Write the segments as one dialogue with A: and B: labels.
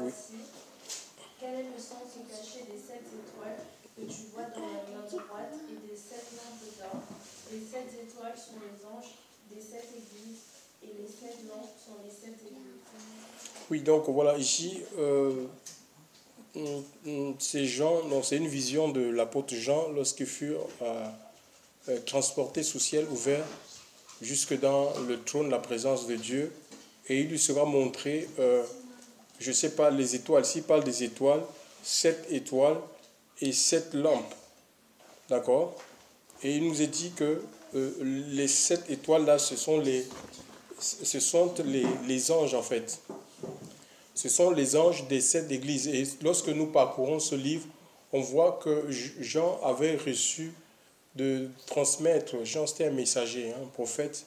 A: Oui.
B: Quel est le sens caché des 7 étoiles que tu vois dans la main droite et des 7 lampes d'or? Les 7 étoiles sont les anges des 7 églises et les 7 lampes sont les 7 églises.
A: Oui, donc voilà, ici, c'est Jean, non, c'est une vision de l'apôtre Jean lorsqu'ils furent transportés sous ciel ouvert jusque dans le trône, la présence de Dieu. Et il lui sera montré, je ne sais pas, les étoiles. S'il parle des étoiles, 7 étoiles et 7 lampes. D'accord? Et il nous est dit que les 7 étoiles-là, ce sont les anges en fait. Ce sont les anges des 7 églises. Et lorsque nous parcourons ce livre, on voit que Jean avait reçu de transmettre, Jean c'était un messager, un prophète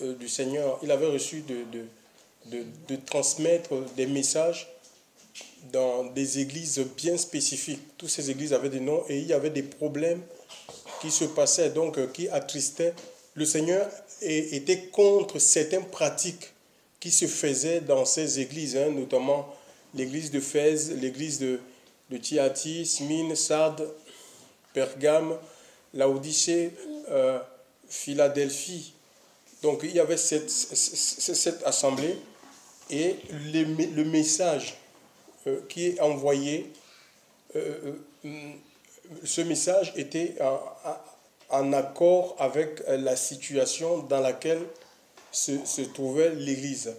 A: du Seigneur, il avait reçu de transmettre des messages dans des églises bien spécifiques. Toutes ces églises avaient des noms et il y avait des problèmes qui se passaient, donc qui attristaient. Le Seigneur était contre certaines pratiques qui se faisaient dans ces églises, notamment l'église de Fès, l'église de Thyatire, Smyrne, Sardes, Pergame, Laodicée, Philadelphie. Donc il y avait cette assemblée et le message qui est envoyé, ce message était en accord avec la situation dans laquelle se trouvait l'Église.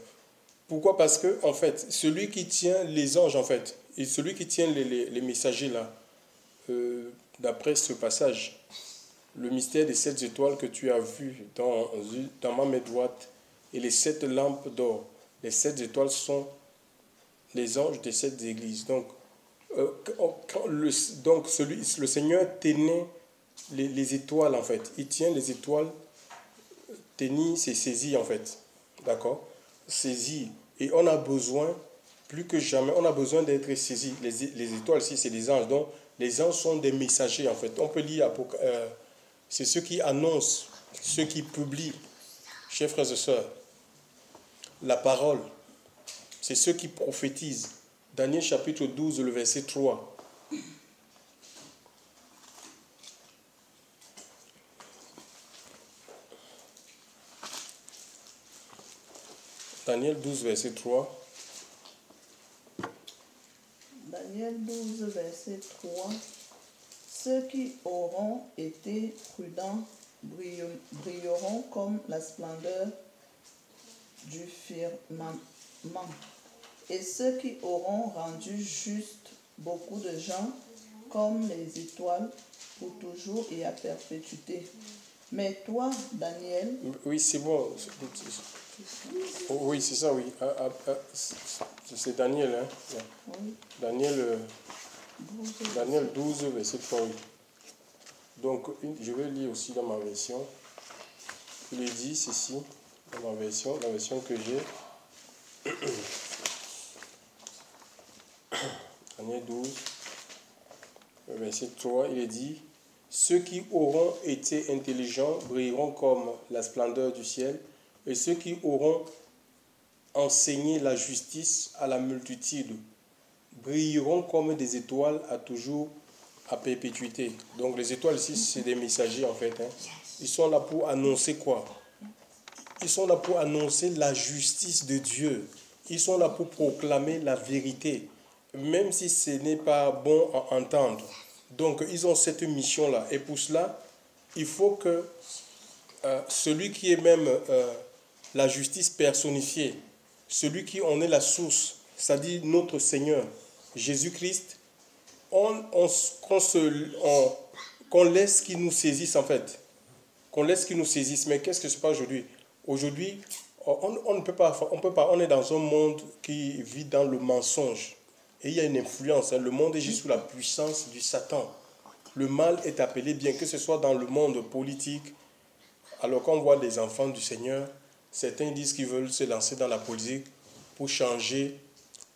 A: Pourquoi? Parce que, en fait, celui qui tient les anges, en fait, et celui qui tient les messagers, là, d'après ce passage, le mystère des 7 étoiles que tu as vu dans ma main droite et les 7 lampes d'or. Les 7 étoiles sont les anges des 7 églises. Donc, le Seigneur tenait les étoiles, en fait. Il tient les étoiles. Tenir, c'est saisir, en fait. D'accord? Saisir. Et on a besoin, plus que jamais, on a besoin d'être saisi. Les étoiles, ici, c'est les anges. Donc, les anges sont des messagers, en fait. On peut lire c'est ceux qui annoncent, ceux qui publient, chers frères et sœurs, la parole. C'est ceux qui prophétisent. Daniel chapitre 12, le verset 3. Daniel 12, verset 3.
C: Daniel 12, verset 3. Ceux qui auront été prudents brilleront comme la splendeur du firmament. Et ceux qui auront rendu juste beaucoup de gens comme les étoiles pour toujours et à perpétuité. Mais toi, Daniel...
A: Oui, c'est bon. Oui, c'est ça, oui. C'est Daniel, hein. Oui. Daniel 12, verset 3, oui. Donc, je vais lire aussi dans ma version. Il est dit ceci, dans ma version, la version que j'ai. Daniel 12, verset 3, il est dit: ceux qui auront été intelligents brilleront comme la splendeur du ciel, et ceux qui auront enseigné la justice à la multitude brilleront comme des étoiles à toujours, à perpétuité. Donc les étoiles ici, c'est des messagers en fait. Ils sont là pour annoncer quoi? Ils sont là pour annoncer la justice de Dieu. Ils sont là pour proclamer la vérité, même si ce n'est pas bon à entendre. Donc ils ont cette mission-là. Et pour cela, il faut que celui qui est même la justice personnifiée, celui qui en est la source, c'est-à-dire notre Seigneur, Jésus-Christ, qu'on laisse qu'il nous saisisse en fait. Qu'on laisse qu'il nous saisisse. Mais qu'est-ce que c'est pas aujourd'hui? Aujourd'hui, on ne peut pas, on est dans un monde qui vit dans le mensonge. Et il y a une influence. Le monde est juste sous la puissance du Satan. Le mal est appelé bien, que ce soit dans le monde politique. Alors qu'on voit des enfants du Seigneur, certains disent qu'ils veulent se lancer dans la politique pour changer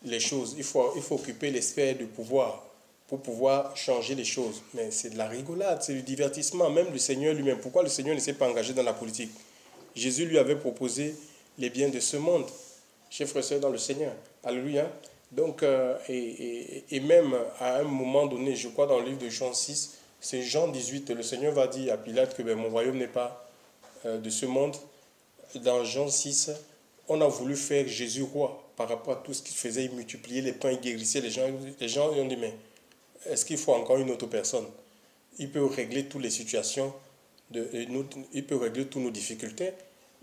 A: les choses. Il faut occuper les sphères de pouvoir pour pouvoir changer les choses. Mais c'est de la rigolade, c'est du divertissement. Même le Seigneur lui-même. Pourquoi le Seigneur ne s'est pas engagé dans la politique? Jésus lui avait proposé les biens de ce monde. chers frères et sœurs dans le Seigneur. Alléluia. Donc, et même à un moment donné, je crois dans le livre de Jean 6, c'est Jean 18, le Seigneur va dire à Pilate que mon royaume n'est pas de ce monde. Dans Jean 6, on a voulu faire Jésus roi par rapport à tout ce qu'il faisait. Il multipliait les pains, il guérissait les gens. Les gens lui ont dit, mais est-ce qu'il faut encore une autre personne? Il peut régler toutes les situations, il peut régler toutes nos difficultés,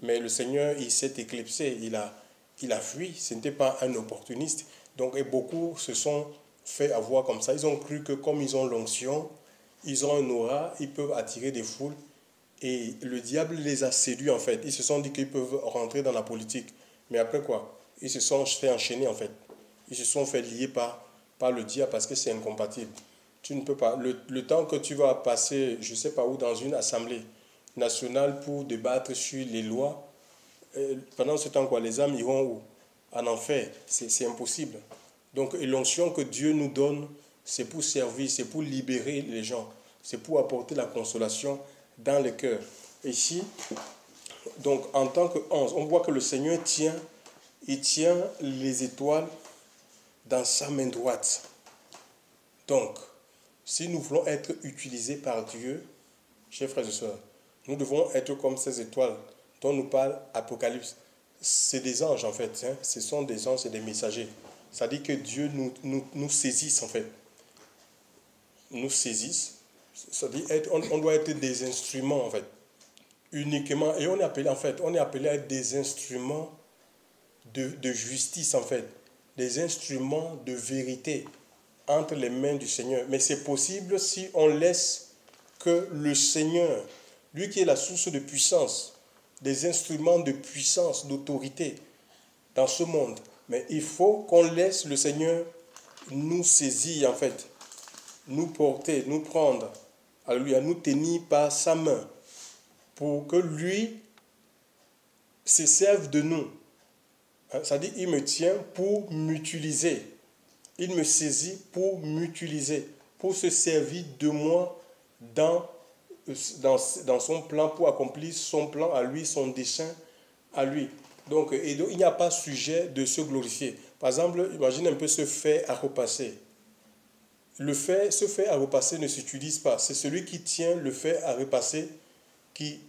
A: mais le Seigneur, il s'est éclipsé, il a fui, ce n'était pas un opportuniste. Donc, et beaucoup se sont fait avoir comme ça. Ils ont cru que comme ils ont l'onction, ils ont un aura, ils peuvent attirer des foules. Et le diable les a séduits en fait. Ils se sont dit qu'ils peuvent rentrer dans la politique. Mais après quoi? Ils se sont fait enchaîner en fait. Ils se sont fait lier par le diable parce que c'est incompatible. Tu ne peux pas. Le temps que tu vas passer, je ne sais pas où, dans une assemblée nationale pour débattre sur les lois, pendant ce temps, quoi, les âmes iront où? En enfer. C'est impossible. Donc, l'onction que Dieu nous donne, c'est pour servir, c'est pour libérer les gens, c'est pour apporter la consolation dans les cœurs. Ici, donc, en tant que 11, on voit que le Seigneur tient les étoiles dans sa main droite. Donc, si nous voulons être utilisés par Dieu, chers frères et sœurs, nous devons être comme ces étoiles dont nous parle Apocalypse. C'est des anges en fait, hein. Ce sont des anges et des messagers. Ça dit que Dieu nous saisisse en fait. Nous saisisse. Ça dit on doit être des instruments en fait. Uniquement. Et on est appelé à être des instruments de justice en fait. Des instruments de vérité entre les mains du Seigneur. Mais c'est possible si on laisse que le Seigneur, lui qui est la source de puissance, des instruments de puissance, d'autorité dans ce monde. Mais il faut qu'on laisse le Seigneur nous saisir en fait, nous porter, nous prendre, à lui, à nous tenir par sa main, pour que lui se serve de nous. C'est-à-dire, il me tient pour m'utiliser. Il me saisit pour m'utiliser, pour se servir de moi dans son plan, pour accomplir son plan à lui, son dessein à lui. Donc, il n'y a pas sujet de se glorifier. Par exemple, imagine un peu ce fait à repasser. Ce fait à repasser ne s'utilise pas. C'est celui qui tient le fait à repasser qui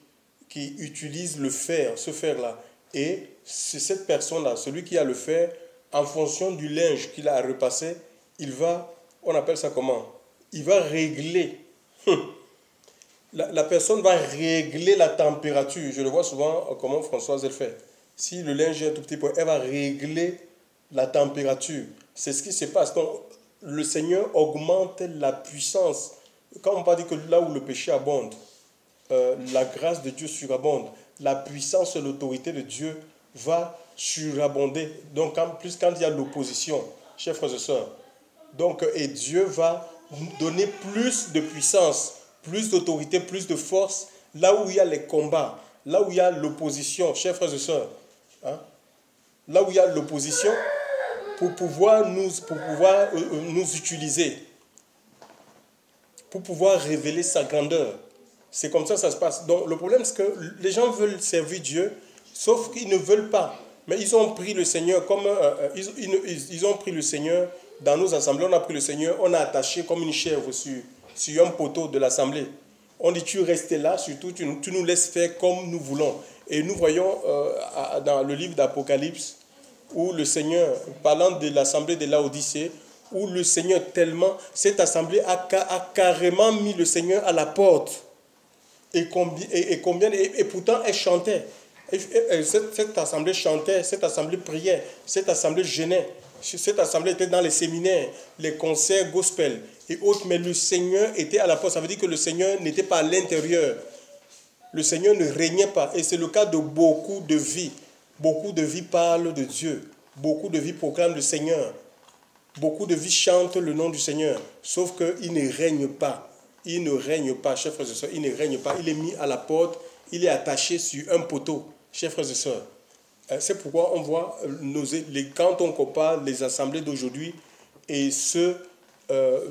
A: utilise le fer, ce fer-là. Et c'est cette personne-là, celui qui a le fer, en fonction du linge qu'il a à repasser, on appelle ça comment? Il va régler. La personne va régler la température. Je le vois souvent comment Françoise elle fait. Si le linge est un tout petit peu, elle va régler la température. C'est ce qui se passe. Donc, le Seigneur augmente la puissance. Quand on parle que là où le péché abonde, la grâce de Dieu surabonde. La puissance et l'autorité de Dieu va surabonder. Donc, quand il y a l'opposition, chers frères et sœurs, donc, et Dieu va donner plus de puissance, plus d'autorité, plus de force, là où il y a les combats, là où il y a l'opposition, chers frères et sœurs, hein, là où il y a l'opposition, pour pouvoir nous utiliser, pour pouvoir révéler sa grandeur. C'est comme ça que ça se passe. Donc le problème, c'est que les gens veulent servir Dieu, sauf qu'ils ne veulent pas. Mais ils ont pris le Seigneur comme ils ont pris le Seigneur dans nos assemblées. On a pris le Seigneur, on a attaché comme une chèvre sur un poteau de l'assemblée. On dit, tu restes là, surtout tu nous laisses faire comme nous voulons. Et nous voyons dans le livre d'Apocalypse, où le Seigneur, parlant de l'assemblée de Laodicée, où le Seigneur tellement, cette assemblée a carrément mis le Seigneur à la porte. Et pourtant, elle chantait. Cette assemblée chantait, cette assemblée priait, cette assemblée jeûnait. Cette assemblée était dans les séminaires, les concerts gospel et autres, mais le Seigneur était à la porte. Ça veut dire que le Seigneur n'était pas à l'intérieur. Le Seigneur ne régnait pas. Et c'est le cas de beaucoup de vies. Beaucoup de vies parlent de Dieu. Beaucoup de vies proclament le Seigneur. Beaucoup de vies chantent le nom du Seigneur. Sauf qu'il ne règne pas. Il ne règne pas, chers frères et sœurs. Il ne règne pas. Il est mis à la porte. Il est attaché sur un poteau, chers frères et sœurs. C'est pourquoi on voit, quand on compare les assemblées d'aujourd'hui et ceux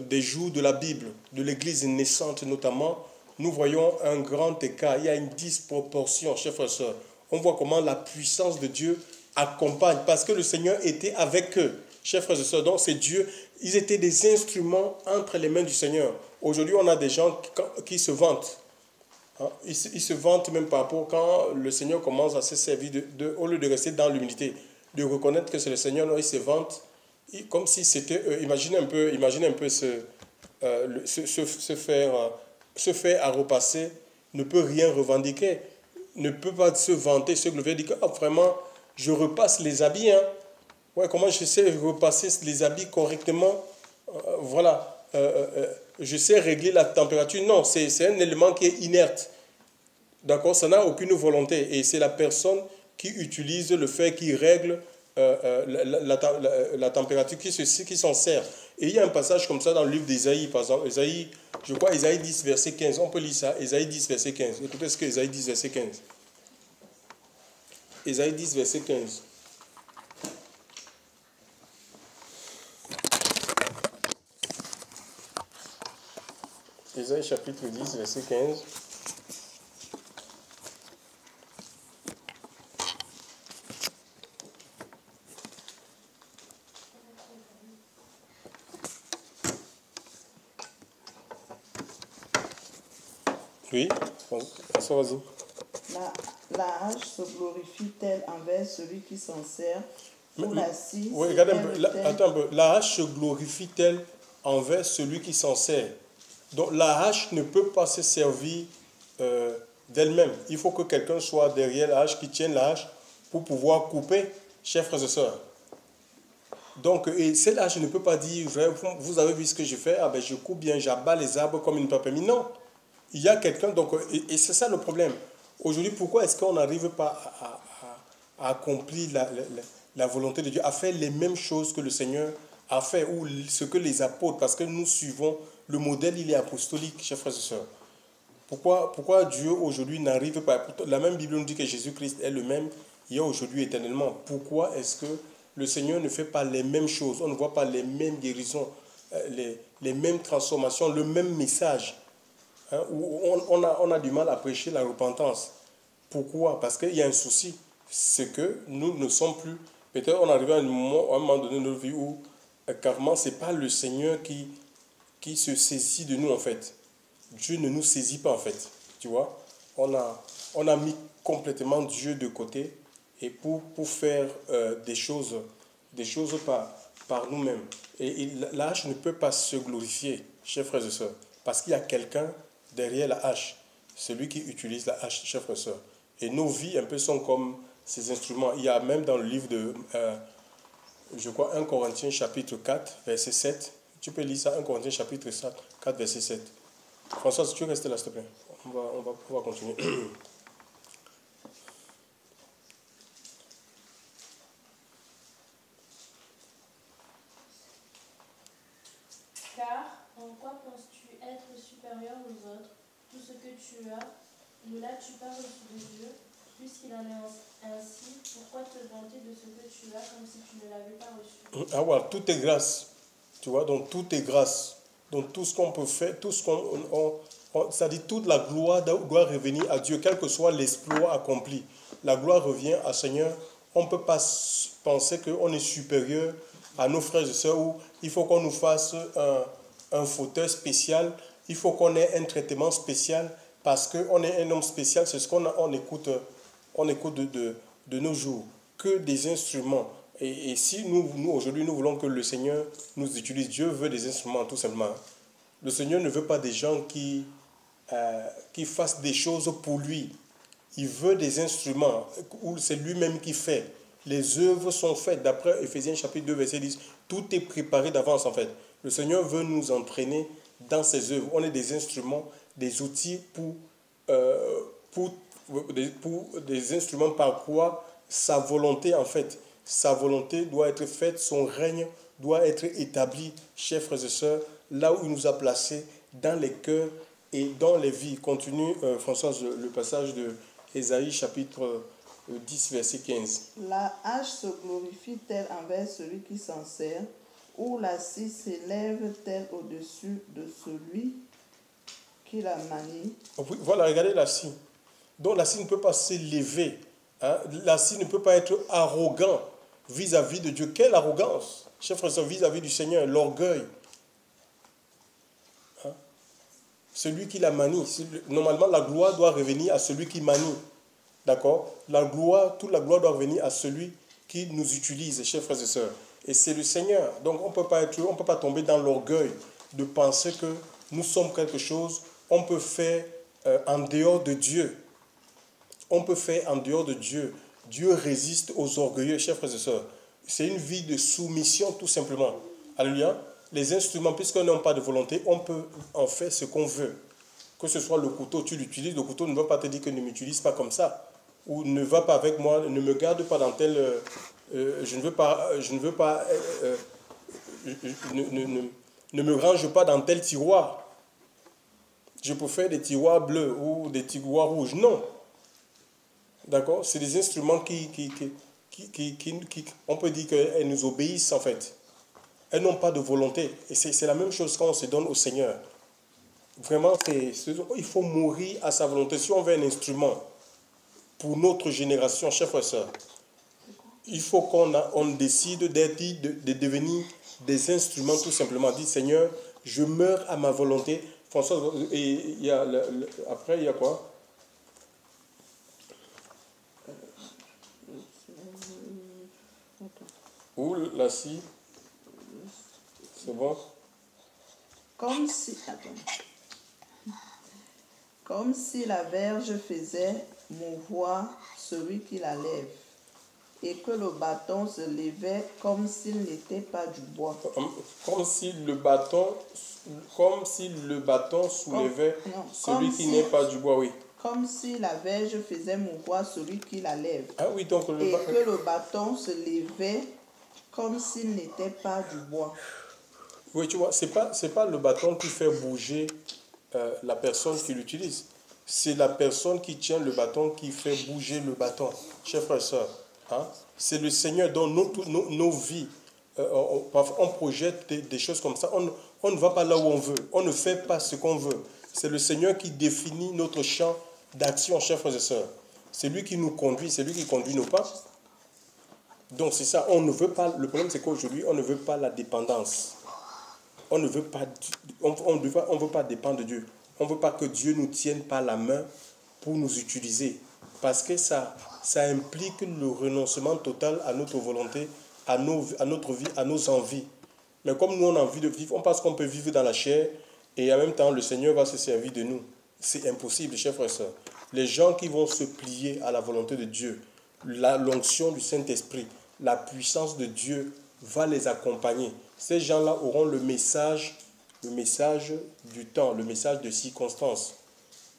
A: des jours de la Bible, de l'Église naissante notamment, nous voyons un grand écart. Il y a une disproportion, chers frères et sœurs. On voit comment la puissance de Dieu accompagne, parce que le Seigneur était avec eux. Chers frères et sœurs, donc c'est Dieu. Ils étaient des instruments entre les mains du Seigneur. Aujourd'hui, on a des gens qui se vantent. Hein, ils se vantent même par rapport quand le Seigneur commence à se servir, au lieu de rester dans l'humilité, de reconnaître que c'est le Seigneur, non, ils se vantent comme si c'était eux. Imaginez un peu se faire à repasser, ne peut rien revendiquer, ne peut pas se vanter, se lever, dire que ah, vraiment, je repasse les habits. Hein. Ouais, comment je sais repasser les habits correctement? Voilà. Je sais régler la température. Non, c'est un élément qui est inerte. D'accord? Ça n'a aucune volonté. Et c'est la personne qui utilise le fait, qui règle la température, qui s'en sert. Et il y a un passage comme ça dans le livre d'Ésaïe, par exemple. Ésaïe, je crois, Ésaïe 10, verset 15. On peut lire ça. Ésaïe 10, verset 15. Écoutez ce que Ésaïe 10, verset 15. Ésaïe 10, verset 15. Ésaïe chapitre 10, verset 15. Oui, François, vas-y.
C: La hache se glorifie-t-elle envers celui qui s'en sert, ou la scie
A: oui, regardez un peu, attends un peu. La hache se glorifie-t-elle envers celui qui s'en sert? Donc la hache ne peut pas se servir d'elle-même. Il faut que quelqu'un soit derrière la hache, qui tienne la hache pour pouvoir couper, chers frères et sœurs. Donc, et cette hache ne peut pas dire, vous avez vu ce que je fais, ah ben je coupe bien, j'abats les arbres comme une pamplemousse. Non, il y a quelqu'un, donc, et c'est ça le problème. Aujourd'hui, pourquoi est-ce qu'on n'arrive pas à accomplir la volonté de Dieu, à faire les mêmes choses que le Seigneur a fait, ou ce que les apôtres, parce que nous suivons, le modèle, il est apostolique, chers frères et sœurs. Pourquoi Dieu aujourd'hui n'arrive pas, la même Bible nous dit que Jésus-Christ est le même, hier, aujourd'hui, éternellement. Pourquoi est-ce que le Seigneur ne fait pas les mêmes choses? On ne voit pas les mêmes guérisons, les mêmes transformations, le même message. Hein, où on a du mal à prêcher la repentance. Pourquoi? Parce qu'il y a un souci. C'est que nous ne sommes plus... Peut-être on arrive à un moment donné de notre vie où carrément ce n'est pas le Seigneur qui se saisit de nous en fait. Dieu ne nous saisit pas en fait. Tu vois? On a mis complètement Dieu de côté et pour faire des choses par nous-mêmes. Et la hache ne peut pas se glorifier, chers frères et sœurs, parce qu'il y a quelqu'un derrière la hache, celui qui utilise la hache, chers frères et sœurs. Et nos vies un peu sont comme ces instruments. Il y a même dans le livre de, je crois, 1 Corinthiens chapitre 4, verset 7. Tu peux lire ça, 1 Corinthiens chapitre 4, verset 7. François, si tu veux rester là, s'il te plaît. On va continuer.
B: Car en quoi penses-tu être supérieur aux autres? Tout ce que tu as, ne l'as-tu pas reçu de Dieu? Puisqu'il en est ainsi, pourquoi te vanter de ce que tu as comme si tu ne l'avais pas reçu?
A: Ah ouais, tout est grâce. Tu vois, donc tout est grâce. Donc tout ce qu'on peut faire, tout ce c'est-à-dire toute la gloire doit revenir à Dieu, quel que soit l'exploit accompli. La gloire revient à Seigneur. On ne peut pas penser qu'on est supérieur à nos frères et sœurs, où il faut qu'on nous fasse un fauteuil spécial, il faut qu'on ait un traitement spécial, parce qu'on est un homme spécial, c'est ce qu'on écoute de nos jours, que des instruments. Et si nous aujourd'hui, nous voulons que le Seigneur nous utilise, Dieu veut des instruments, tout simplement. Le Seigneur ne veut pas des gens qui fassent des choses pour lui. Il veut des instruments où c'est lui-même qui fait. Les œuvres sont faites, d'après Éphésiens chapitre 2, verset 10. Tout est préparé d'avance, en fait. Le Seigneur veut nous entraîner dans ses œuvres. On est des instruments, des outils pour des instruments par quoi sa volonté, en fait, sa volonté doit être faite, son règne doit être établi, chers frères et sœurs, là où il nous a placés, dans les cœurs et dans les vies. Continue, Françoise, le passage de Ésaïe, chapitre 10, verset 15.
C: La hache se glorifie-t-elle envers celui qui s'en sert, ou la scie s'élève-t-elle au-dessus de celui qui la manie?
A: Voilà, regardez la scie. Donc la scie ne peut pas s'élever Hein? La scie ne peut pas être arrogant vis-à-vis de Dieu. Quelle arrogance, chers frères et sœurs, vis-à-vis du Seigneur, l'orgueil. Hein? Celui qui la manie. Normalement, la gloire doit revenir à celui qui manie. D'accord? Toute la gloire doit revenir à celui qui nous utilise, chers frères et sœurs. Et c'est le Seigneur. Donc on ne peut pas tomber dans l'orgueil de penser que nous sommes quelque chose. On peut faire en dehors de Dieu. On peut faire en dehors de Dieu. Dieu résiste aux orgueilleux, chers frères et sœurs. C'est une vie de soumission tout simplement. Alléluia. Les instruments, puisqu'on n'a pas de volonté, on peut en faire ce qu'on veut. Que ce soit le couteau, tu l'utilises. Le couteau ne va pas te dire que ne m'utilise pas comme ça. Ou ne va pas avec moi, ne me garde pas dans tel... je ne veux pas... ne me range pas dans tel tiroir. Je peux faire des tiroirs bleus ou des tiroirs rouges. Non. D'accord? C'est des instruments on peut dire qu'elles nous obéissent en fait. Elles n'ont pas de volonté. Et c'est la même chose quand on se donne au Seigneur. Vraiment, il faut mourir à sa volonté. Si on veut un instrument pour notre génération, chers frères et sœurs, il faut qu'on décide de devenir des instruments tout simplement. Dit Seigneur, je meurs à ma volonté. François, et après, il y a quoi? Ou la scie? C'est bon?
C: Comme si la verge faisait mouvoir celui qui la lève, et que le bâton se levait comme s'il n'était pas du bois.
A: Comme si le bâton soulevait celui qui n'est pas du bois, oui.
C: Comme si la verge faisait mouvoir celui qui la lève.
A: Ah oui, donc
C: et que le bâton se levait comme s'il n'était pas du bois.
A: Oui, tu vois, c'est pas le bâton qui fait bouger la personne qui l'utilise. C'est la personne qui tient le bâton qui fait bouger le bâton. Chers frères et sœurs, hein? C'est le Seigneur dans nos vies. On projette des choses comme ça. On ne va pas là où on veut. On ne fait pas ce qu'on veut. C'est le Seigneur qui définit notre champ d'action, chers frères et sœurs. C'est lui qui nous conduit, c'est lui qui conduit nos pas. Donc c'est ça, on ne veut pas, le problème c'est qu'aujourd'hui, on ne veut pas la dépendance. On ne veut pas, on veut pas dépendre de Dieu. On ne veut pas que Dieu nous tienne par la main pour nous utiliser. Parce que ça implique le renoncement total à notre volonté, à notre vie, à nos envies. Mais comme nous on a envie de vivre, on pense qu'on peut vivre dans la chair et en même temps le Seigneur va se servir de nous. C'est impossible, chers frères et sœurs. Les gens qui vont se plier à la volonté de Dieu, l'onction du Saint-Esprit, la puissance de Dieu va les accompagner. Ces gens-là auront le message du temps, le message de circonstance.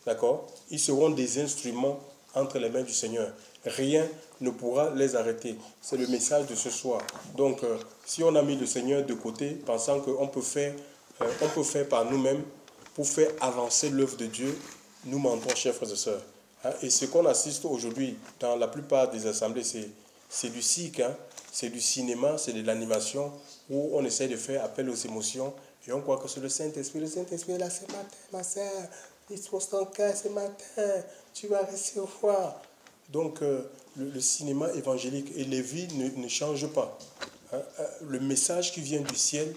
A: D'accord? Ils seront des instruments entre les mains du Seigneur. Rien ne pourra les arrêter. C'est le message de ce soir. Donc, si on a mis le Seigneur de côté, pensant qu'on peut faire par nous-mêmes pour faire avancer l'œuvre de Dieu, nous mentons, chers frères et sœurs. Et ce qu'on assiste aujourd'hui dans la plupart des assemblées, c'est du cirque, c'est du cinéma, c'est de l'animation, où on essaie de faire appel aux émotions, et on croit que c'est le Saint-Esprit. Le Saint-Esprit est là ce matin, ma sœur, dispose ton cœur ce matin, tu vas recevoir. Donc, le cinéma évangélique et les vies ne changent pas. Le message qui vient du ciel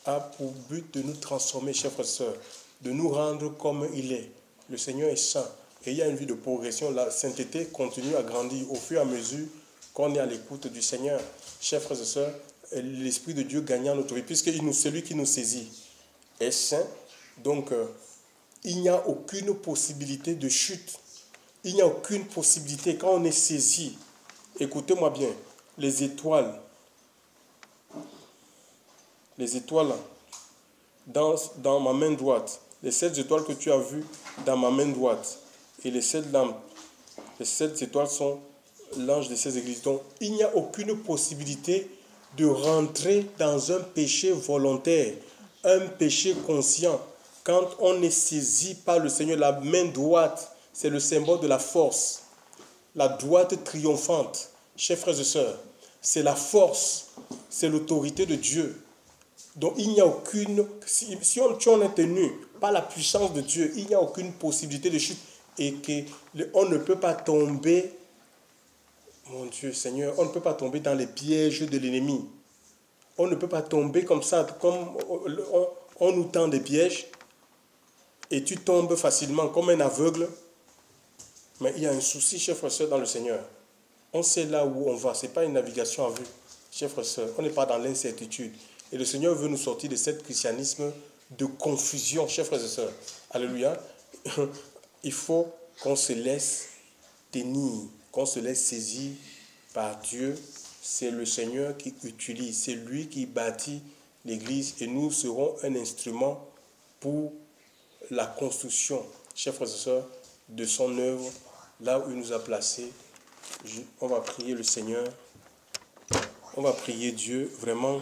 A: a pour but de nous transformer, chers frères et sœurs, de nous rendre comme il est. Le Seigneur est saint. Et il y a une vie de progression. La sainteté continue à grandir au fur et à mesure qu'on est à l'écoute du Seigneur. Chers frères et sœurs, l'Esprit de Dieu gagnant notre vie, puisque celui qui nous saisit est saint. Donc, il n'y a aucune possibilité de chute. Il n'y a aucune possibilité. Quand on est saisi, écoutez-moi bien, les étoiles dans ma main droite, les 7 étoiles que tu as vues dans ma main droite, et les 7 lampes, les 7 étoiles sont l'ange des 16 églises. Donc, il n'y a aucune possibilité de rentrer dans un péché volontaire, un péché conscient. Quand on est saisi par le Seigneur, la main droite, c'est le symbole de la force. La droite triomphante, chers frères et sœurs, c'est la force, c'est l'autorité de Dieu. Donc il n'y a aucune, si on est tenu par la puissance de Dieu, il n'y a aucune possibilité de chute et qu'on ne peut pas tomber Mon Dieu, Seigneur, on ne peut pas tomber dans les pièges de l'ennemi. On ne peut pas tomber comme ça, comme on nous tend des pièges et tu tombes facilement comme un aveugle. Mais il y a un souci, chers frères et sœurs, dans le Seigneur. On sait là où on va. Ce n'est pas une navigation à vue, chers frères et sœurs. On n'est pas dans l'incertitude. Et le Seigneur veut nous sortir de ce christianisme de confusion, chers frères et sœurs. Alléluia. Il faut qu'on se laisse tenir, qu'on se laisse saisir par Dieu. C'est le Seigneur qui utilise, c'est lui qui bâtit l'Église et nous serons un instrument pour la construction, chers frères et sœurs, de son œuvre, là où il nous a placés. On va prier le Seigneur, on va prier Dieu vraiment.